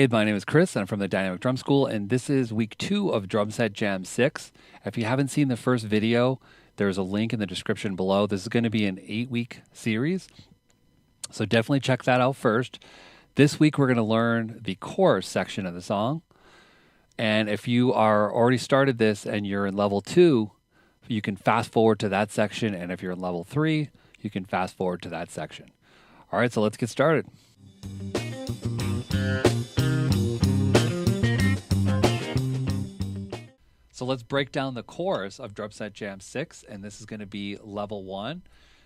Hey, my name is Chris, and I'm from the Dynamic Drum School, and this is week 2 of Drum Set Jam 6. If you haven't seen the first video, there's a link in the description below. This is going to be an 8-week series, so definitely check that out first. This week, we're going to learn the chorus section of the song, and if you are already started this and you're in level 2, you can fast forward to that section, and if you're in level 3, you can fast forward to that section. All right, so let's get started. So let's break down the chorus of Drum Set Jam 6, and this is going to be level 1.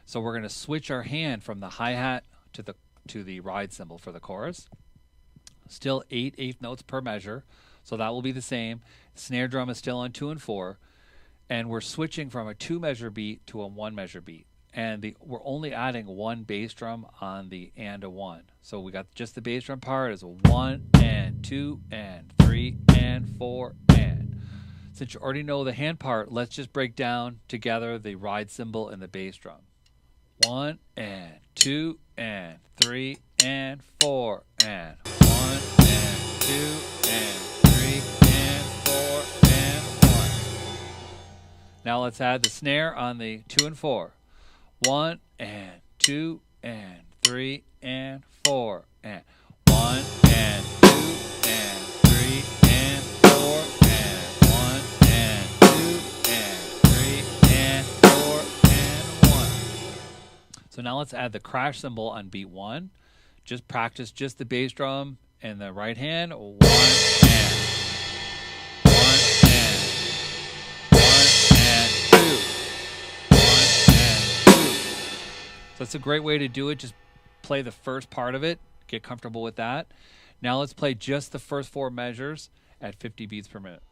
So we're going to switch our hand from the hi-hat to the ride cymbal for the chorus. Still 8/8 notes per measure, so that will be the same. Snare drum is still on 2 and 4, and we're switching from a 2-measure beat to a 1-measure beat. And we're only adding 1 bass drum on the and a 1. So we got just the bass drum part is a 1 and 2 and 3 and 4 and. Since you already know the hand part, let's just break down together the ride cymbal and the bass drum. 1 and 2 and 3 and 4 and 1 and 2 and 3 and 4 and 1. Now let's add the snare on the 2 and 4. 1 and 2 and 3 and 4 and 1 and 2 and 3 and 4 and 1 and 2 and 3 and 4 and 1. So now let's add the crash cymbal on beat 1. Just practice just the bass drum and the right hand. 1 and 1 and 1 and 2. So that's a great way to do it. Just play the first part of it. Get comfortable with that. Now let's play just the first 4 measures at 50 beats per minute.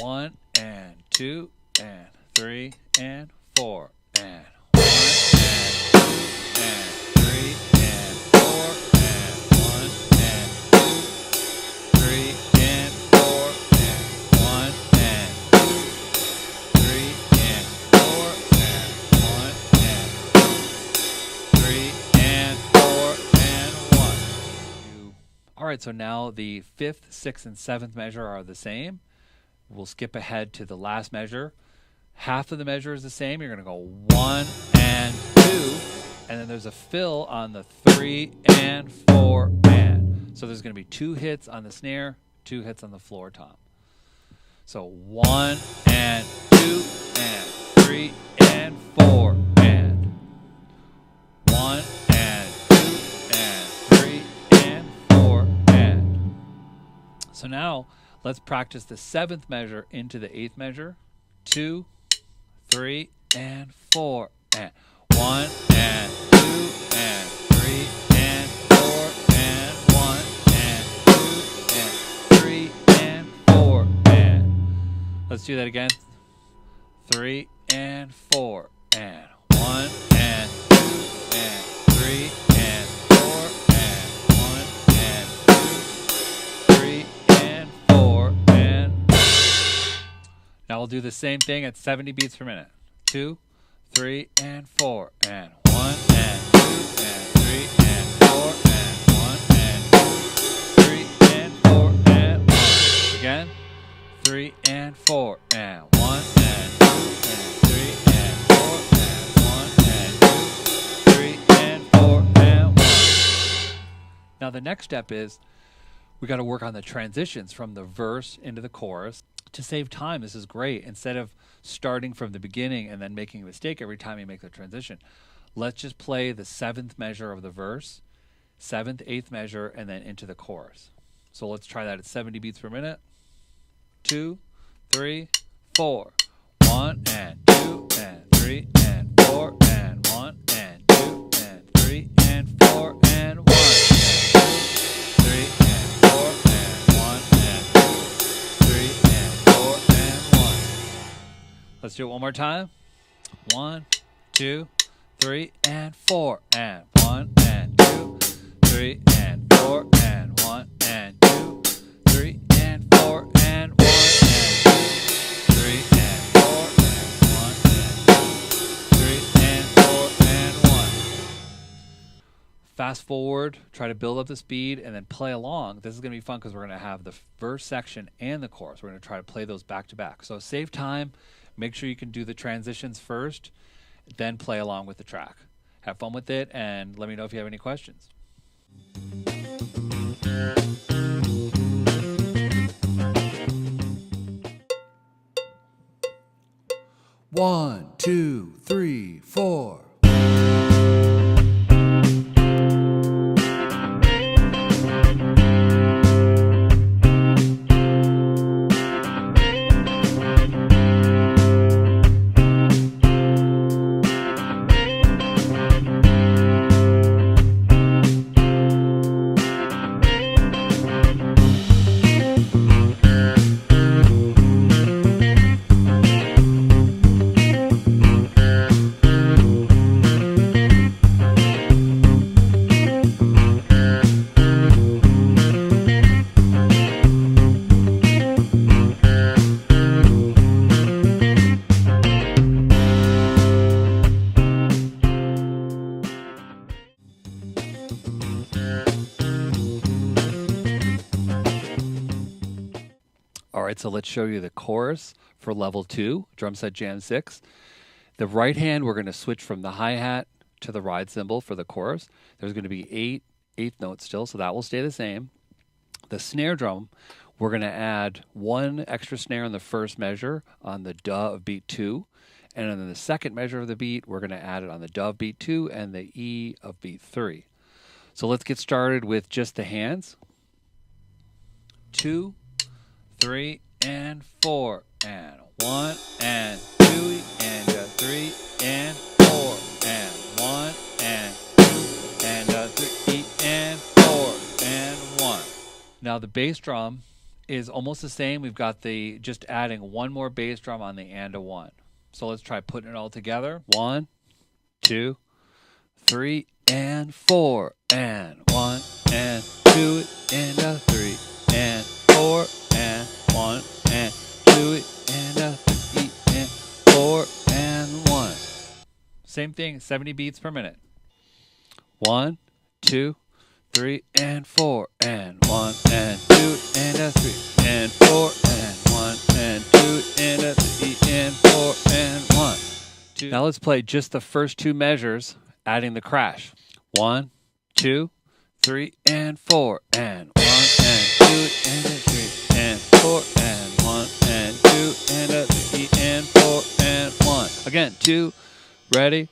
1 and 2 and 3 and 4 and 1 and 2 and 3 and 4 and 1 and 2, 3 and 4 and 1 and 2, 3 and 4 and 1 and 3 and 4 and 1. All right, so now the 5th, 6th, and 7th measure are the same. We'll skip ahead to the last measure. Half of the measure is the same. You're going to go 1 and 2, and then there's a fill on the 3 and 4 and. So there's going to be 2 hits on the snare, 2 hits on the floor tom. So 1 and 2 and 3 and 4 and. 1 and 2 and 3 and 4 and. So now let's practice the 7th measure into the 8th measure. 2, 3 and 4 and 1 and 2 and 3 and 4 and 1 and 2 and 3 and 4 and. Let's do that again. 3 and 4 and 1 and 2 and 3 and 4 and 1 and 2, 3 and 4 and. Now we'll do the same thing at 70 beats per minute. 2, 3 and 4 and 1 and 2 and 3 and 4 and 1 and 2, 3 and 4 and 1. Again. 3 and 4 and 1 and 2 and 3 and 4 and 1 and 2, 3 and 4 and 1. Now the next step is we got to work on the transitions from the verse into the chorus. To save time, this is great. Instead of starting from the beginning and then making a mistake every time you make the transition, let's just play the 7th measure of the verse, 7th, 8th measure, and then into the chorus. So let's try that at 70 beats per minute. 2, 3, 4. 1 and 2 and 3 and 4 and 1 and 2 and 3 and 4 and 1 and 2, 3 and 4 and 1 and 2, 3 and 4 and 1. Let's do it one more time. 1, 2, 3 and 4 and 1 and 2, 3 and 4 and 1 and 2, 3 and 4 and 1 and 2, 3 and 4 and 1 and 2, 3 and 4 and 1. fast forward, try to build up the speed, and then play along. This is going to be fun because we're going to have the verse section and the chorus. We're going to try to play those back to back. So save time. Make sure you can do the transitions first, then play along with the track. Have fun with it, and let me know if you have any questions. One, two, three, four. All right, so let's show you the chorus for level 2, drum set jam 6. The right hand, we're going to switch from the hi-hat to the ride cymbal for the chorus. There's going to be 8 eighth notes still, so that will stay the same. The snare drum, we're going to add 1 extra snare on the first measure on the duh of beat 2. And then the second measure of the beat, we're going to add it on the duh of beat 2 and the E of beat 3. So let's get started with just the hands. 2, 3, and 4, and 1, and 2, and 3, and 4, and 1, and 2, and 3, and 4, and 1. Now the bass drum is almost the same. We've got the just adding 1 more bass drum on the and a 1. So let's try putting it all together. 1, 2, 3, and 4, and 1, and 2, and 3, and 4, and 1, and 2, and 3, and 4, and 1. Same thing, 70 beats per minute. 1, 2, 3, and 4, and 1, and 2, and 3, and 4, and 1, and 2, and 3, and 4, and 1. 2. Now let's play just the first 2 measures, adding the crash. 1, 2, 3, and 4, and 1, and 2, and 3, and 4, and 1, and 2, and 3, and 4, and 1. Again, 2, ready,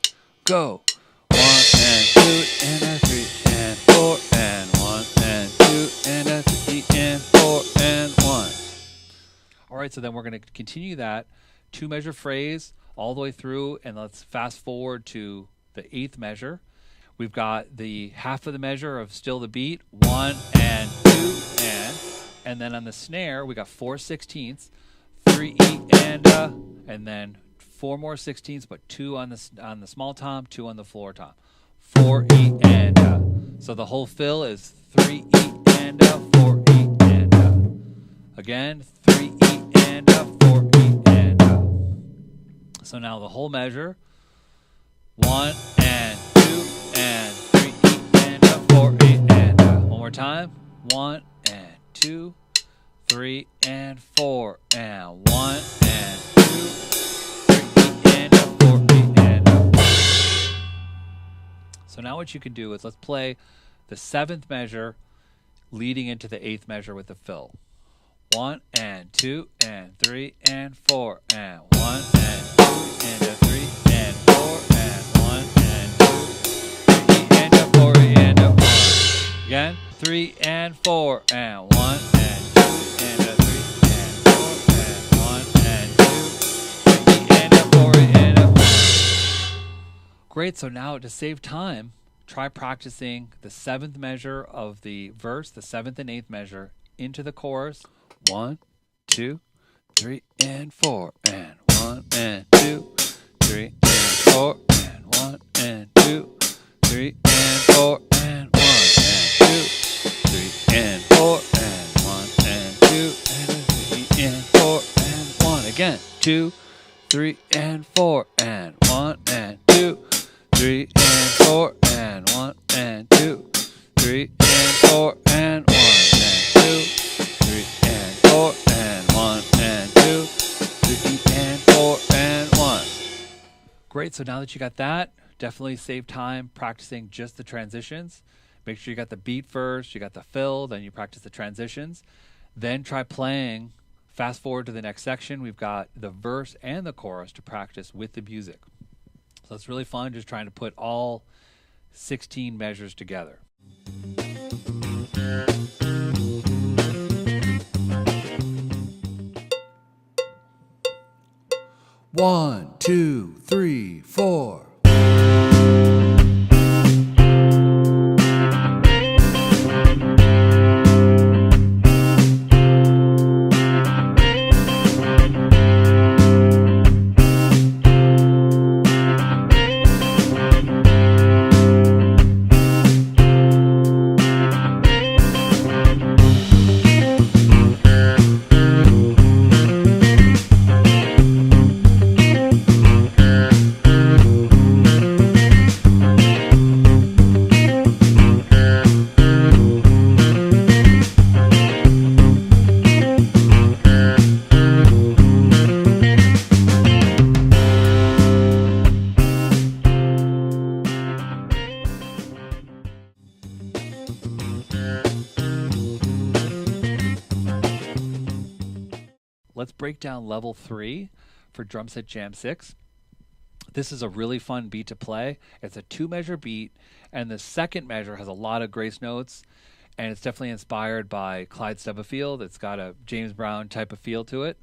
go. 1, and 2, and 3, and 4, and 1, and 2, and 3, and 4, and 1. All right, so then we're going to continue that 2-measure phrase all the way through, and let's fast forward to the 8th measure. We've got the half of the measure of still the beat, 1 and 2 and then on the snare we got 4 sixteenths, 3 E and then 4 more sixteenths, but 2 on the small tom, 2 on the floor tom, 4 E and so the whole fill is 3 E and 4 E and again 3 E and 4 E and so now the whole measure, 1 and 2 and 3 E and 4 E and one more time, 1 and 2, 3 and 4 and 1 and 2, 3 E and 4 E and So now what you can do is let's play the 7th measure leading into the 8th measure with the fill. 1 and 2 and 3 and 4 and 1 and 2 and 3 and 4 and 1 and 2 3 and 4 and 1 again 3 and 4 and 1 and 2 and 3 and 4 and 1 and 2 3 and 4 and 1. Great. So now to save time, try practicing the 7th measure of the verse, the 7th and 8th measure into the chorus. 1, 2, 3 and 4 and 1 and 2, 3 and 4 and 1 and 2, 3 and 4 and 1 and 2, 3 and 4 and 1 and 2 and 3 and 4 and 1 again 2, 3 and 4 and 1 and 2, 3 and 4 and 1 and 2, right, so now that you got that, definitely save time practicing just the transitions. Make sure you got the beat first, you got the fill, then you practice the transitions. Then try playing. Fast forward to the next section. We've got the verse and the chorus to practice with the music. So it's really fun just trying to put all 16 measures together. One, two, three, four. Let's break down level 3 for Drum Set Jam 6. This is a really fun beat to play. It's a 2-measure beat, and the second measure has a lot of grace notes, and it's definitely inspired by Clyde Stubblefield. It's got a James Brown type of feel to it.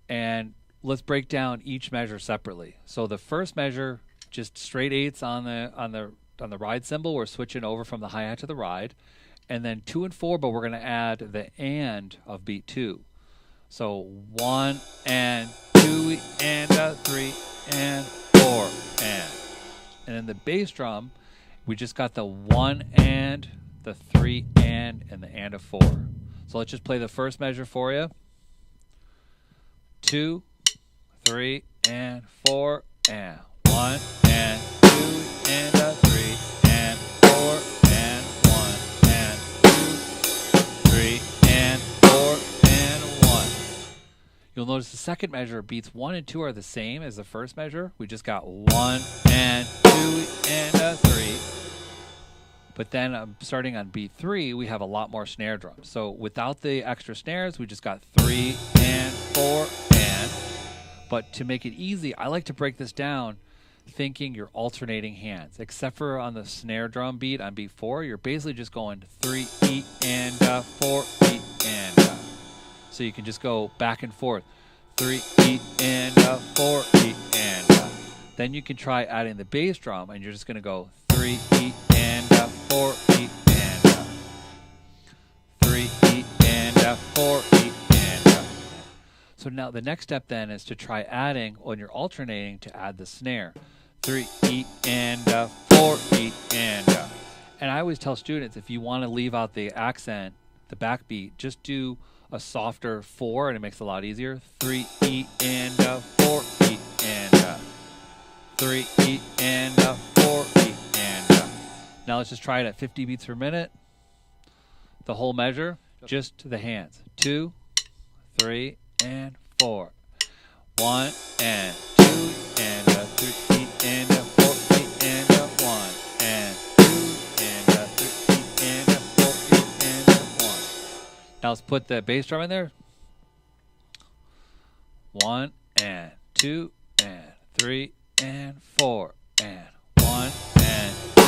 And let's break down each measure separately. So the first measure, just straight 8s on the ride cymbal. We're switching over from the hi-hat to the ride. And then 2 and 4, but we're going to add the and of beat 2. So 1 and 2 and 3 and 4 and. And then the bass drum, we just got the 1 and, the 3 and the and of 4. So let's just play the first measure for you. 2, 3 and 4 and 1 and 2 and 3 and 4 and 1 and 2, 3 and 4 and 1. You'll notice the second measure, beats 1 and 2 are the same as the first measure. We just got 1 and 2 and 3. But then starting on beat 3, we have a lot more snare drums. So without the extra snares, we just got 3 and 4 and. But to make it easy, I like to break this down thinking you're alternating hands. Except for on the snare drum beat on beat 4, you're basically just going 3 E and 4 E and. So you can just go back and forth. 3 E and 4 E and. Then you can try adding the bass drum, and you're just going to go 3 E and 4 E and 3 E and 4 E and. So now the next step then is to try adding, when you're alternating, to add the snare. 3 E and 4 E and. And I always tell students, if you want to leave out the accent, the backbeat, just do a softer 4, and it makes it a lot easier. 3 E and 4 E and 3 E and 4 E and. Now let's just try it at 50 beats per minute. The whole measure, just the hands. 2, 3 and 4. 1 and 2 and 3 E and 4 E and 1 and 2 and 3 E and 4 E and 1. Now let's put the bass drum in there. 1 and 2 and 3 and 4 and 1 and 2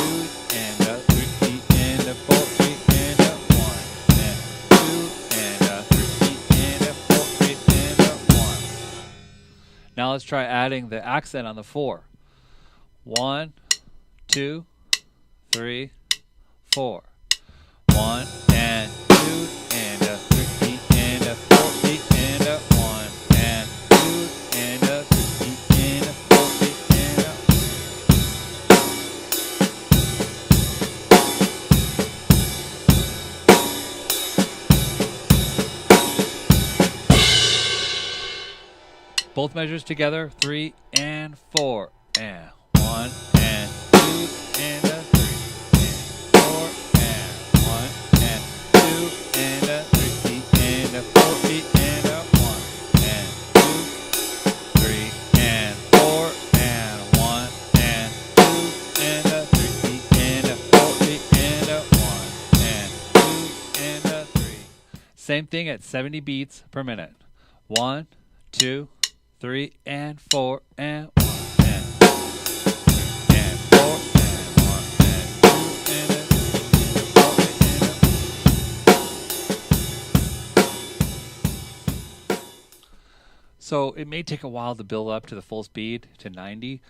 and 3 E and 4 E and 1 and 2 and 3 E and 4 E and 1. Now let's try adding the accent on the 4. 1, 2, 3, 4. 1 and 2 and 3 E and 4 E and 1 and 2 and 3 E and 4 E and 1. Both measures together, 3 and 4 and 1 and 2 and 3 and 4 and 1 and 2 and 3 E and 4 E and 1 and 2, 3 and 4 and 1 Same thing at 70 beats per minute. 1, 2, 3, and 4, and 1, and 3, and 4, and 1, and 2, and 4, and 1. So it may take a while to build up to the full speed to 90.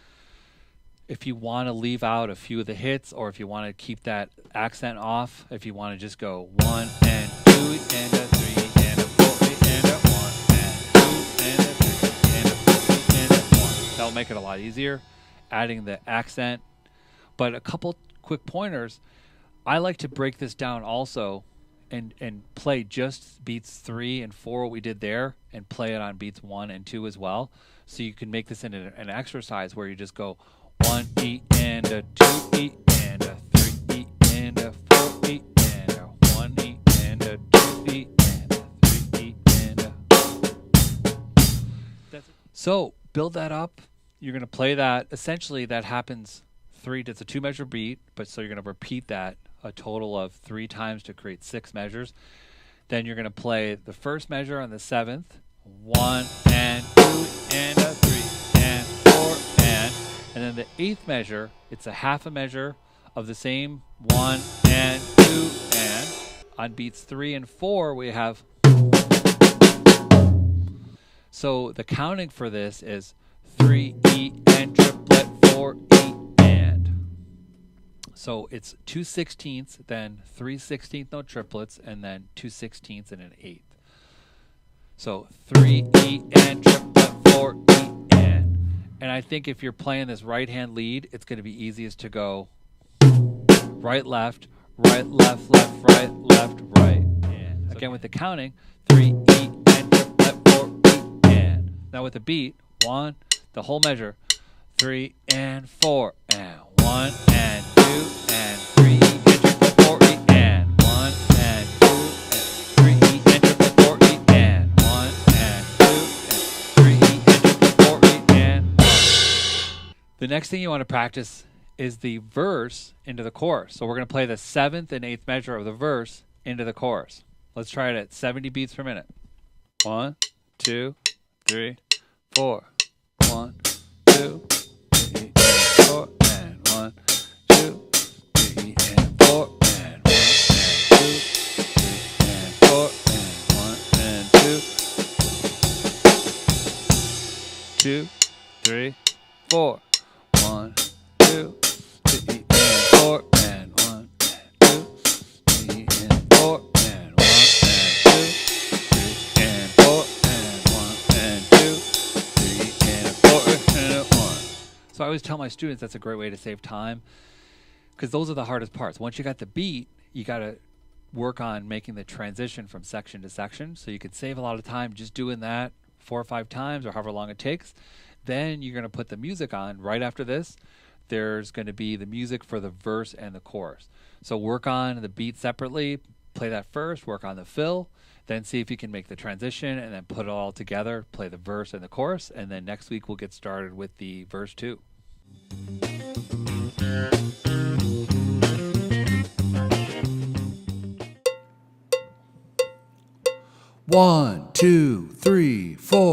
If you want to leave out a few of the hits, or if you want to keep that accent off, if you want to just go 1 and 2 and a 3 and a 4 and a 1 and 2 and a 3 and a 4 and a 1, that'll make it a lot easier, adding the accent. But a couple quick pointers, I like to break this down also and play just beats 3 and 4, what we did there, and play it on beats 1 and 2 as well. So you can make this into an exercise where you just go 1 E and a 2 E and a 3 E and a 4 E and a 1 E and a 2 E and a 3 E and a. So build that up. You're going to play that. Essentially, that happens it's a 2-measure beat, but so you're going to repeat that a total of 3 times to create 6 measures. Then you're going to play the first measure on the 7th, 1 and 2 and a 3 and 4 and then the 8th measure, it's a half a measure of the same 1 and 2 and. On beats 3 and 4, we have. So the counting for this is 3 E and triplet, 4 E and. So it's 2/16, then 3/16 note triplets, and then 2/16 and an 8th. So 3 E and triplet, 4 E and. And I think if you're playing this right-hand lead, it's going to be easiest to go right, left, right, left, left, right, left, right. And again with the counting, 3 E and triplet, 4 E and. Now with the beat, 1, the whole measure, 3 and 4 and 1 and 2 and 3 E and triplet, 4 E and 1 and 2 and 3 E and triplet, 4 E and 1 and 2 and 3 E and triplet, 4 E and 1. The next thing you want to practice is the verse into the chorus. So we're going to play the 7th and 8th measure of the verse into the chorus. Let's try it at 70 beats per minute. 1, 2, 3, 4. 1, 2, 3, and 4, and 1, 2, 3, and 4, and 1, and 2, 3, and 4, and 1, and 2, 2, 3, 4. 1, 2, 3, and 4, and 1, and 2, 3, and 4, and 1, and 2, 3, and 4, and 1, and 2, 3, and 4, and 1. So I always tell my students that's a great way to save time, because those are the hardest parts. Once you got the beat, you got to work on making the transition from section to section. So you could save a lot of time just doing that 4 or 5 times, or however long it takes. Then you're going to put the music on right after this. There's going to be the music for the verse and the chorus. So work on the beat separately, play that first, work on the fill, then see if you can make the transition, and then put it all together, play the verse and the chorus, and then next week we'll get started with the verse 2. One, two, three, four.